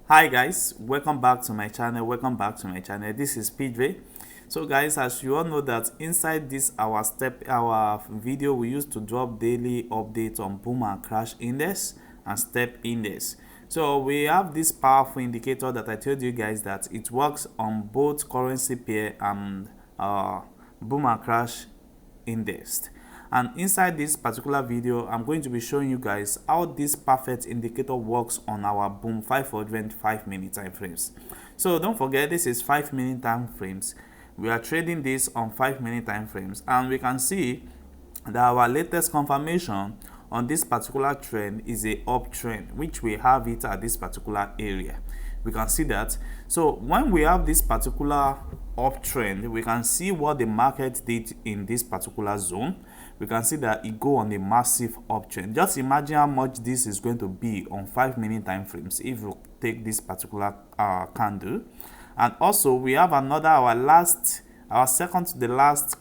Hi guys, welcome back to my channel. This is PJ. So guys, as you all know that inside this our video, we used to drop daily updates on boom and crash index and step index. So we have this powerful indicator that I told you guys that it works on both currency pair and boom and crash indexed. And inside this particular video, I'm going to be showing you guys how this perfect indicator works on our boom 500 5-minute time frames. So don't forget, this is 5-minute time frames. We are trading this on 5-minute time frames, and we can see that our latest confirmation on this particular trend is a uptrend, which we have it at this particular area. We can see that. So when we have this particular uptrend, we can see what the market did in this particular zone. We can see that it go on a massive uptrend. Just imagine how much this is going to be on 5-minute time frames if you take this particular candle. And also we have another, our second to the last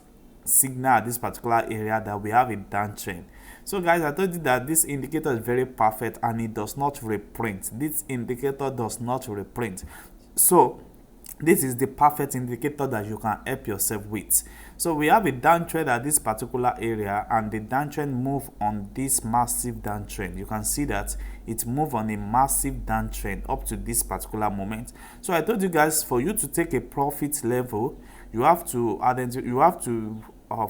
signal at this particular area, that we have a downtrend. So guys, I told you that this indicator is very perfect and it does not reprint. This indicator does not reprint. So this is the perfect indicator that you can help yourself with. So we have a downtrend at this particular area, and the downtrend move on this massive downtrend. You can see that it move on a massive downtrend up to this particular moment. So I told you guys, for you to take a profit level, you have to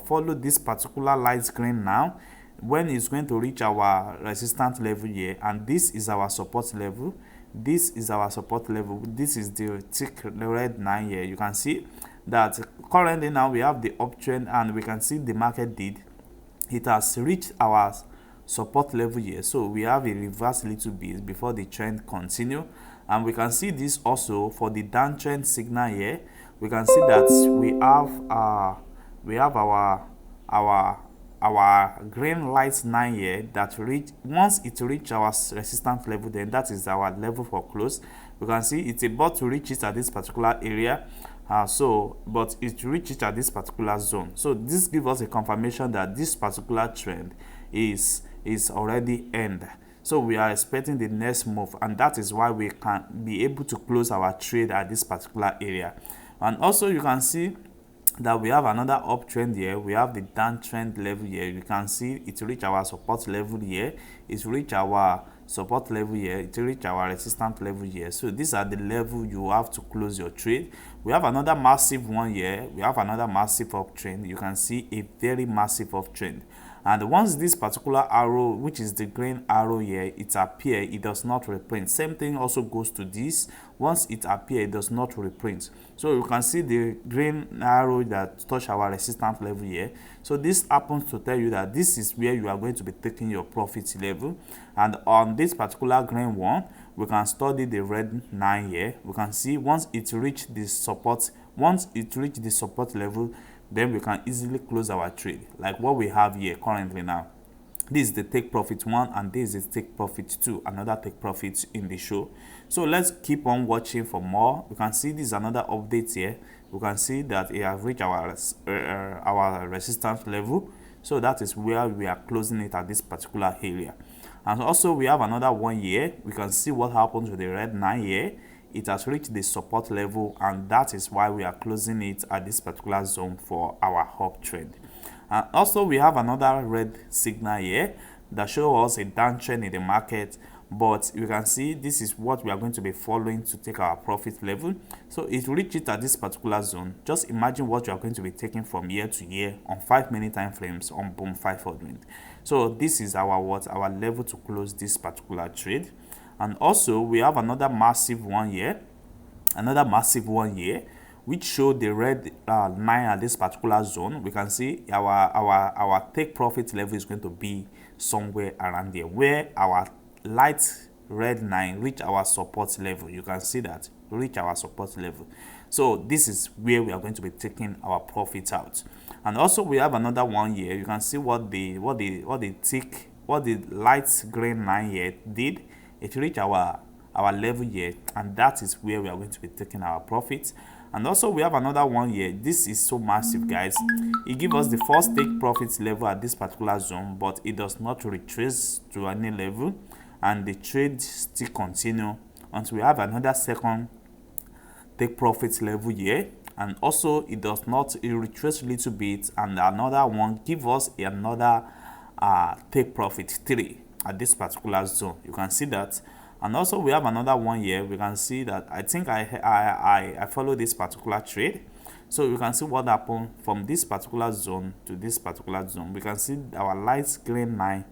follow this particular light green now, when it's going to reach our resistance level here, and this is our support level. This is our support level. This is the thick red line here. You can see that currently now we have the uptrend, and we can see the market it has reached our support level here. So we have a reverse little bit before the trend continue, and we can see this also for the downtrend signal here. We can see that we have our green light 9 here that once it reach our resistance level, then that is our level for close. We can see it's about to reach it at this particular area, but it reached it at this particular zone. So this gives us a confirmation that this particular trend is already end. So we are expecting the next move, and that is why we can be able to close our trade at this particular area. And also you can see that we have another uptrend here. We have the downtrend level here. You can see it reach our support level here, it reach our support level here, it reach our resistance level here. So these are the level you have to close your trade. We have another massive one here. We have another massive uptrend. You can see a very massive uptrend. And once this particular arrow, which is the green arrow here, it appears, it does not reprint. Same thing also goes to this. Once it appears, it does not reprint. So you can see the green arrow that touch our resistance level here. So this happens to tell you that this is where you are going to be taking your profit level. And on this particular green one, we can study the red 9 here. We can see once it reach the support level, then we can easily close our trade, like what we have here currently now. This is the take profit 1, and this is take profit 2, another take profit in the show. So let's keep on watching for more. We can see this is another update here. We can see that it has reached our resistance level. So that is where we are closing it at this particular area. And also we have another one here. We can see what happens with the red 9 here. It has reached the support level, and that is why we are closing it at this particular zone for our uptrend. And also we have another red signal here that shows us a downtrend in the market, but you can see this is what we are going to be following to take our profit level. So it reached it at this particular zone. Just imagine what you are going to be taking from year to year on 5-minute time frames on boom 500. So this is our level to close this particular trade. And also we have another massive one here, which show the red 9 at this particular zone. We can see our take profit level is going to be somewhere around there, where our light red 9 reach our support level. You can see that reach our support level. So this is where we are going to be taking our profits out. And also we have another one here. You can see what the light green 9 here did. It reached our level here, and that is where we are going to be taking our profits. And also we have another one here. This is so massive, guys. It gives us the first take profits level at this particular zone, but it does not retrace to any level, and the trade still continue until we have another second take profit level here, and also it does not, it retrace a little bit, and another one give us another take profit 3 at this particular zone. You can see that. And also we have another one here. We can see that I think I follow this particular trade, so you can see what happened from this particular zone to this particular zone. We can see our light green line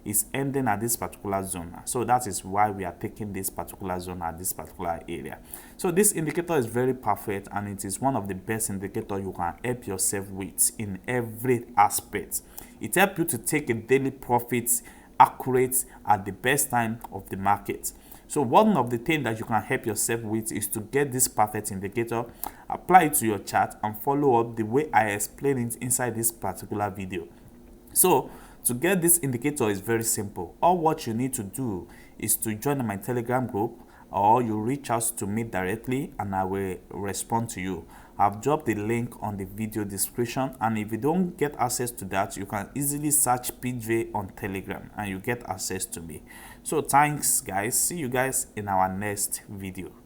is ending at this particular zone, so that is why we are taking this particular zone at this particular area. So this indicator is very perfect, and it is one of the best indicator you can help yourself with in every aspect. It helps you to take a daily profit accurate at the best time of the market. So one of the things that you can help yourself with is to get this perfect indicator, apply it to your chart, and follow up the way I explain it inside this particular video. So to get this indicator is very simple. All what you need to do is to join my Telegram group, or you reach out to me directly and I will respond to you. I've dropped the link on the video description, and if you don't get access to that, you can easily search PJ on Telegram and you get access to me. So thanks guys, see you guys in our next video.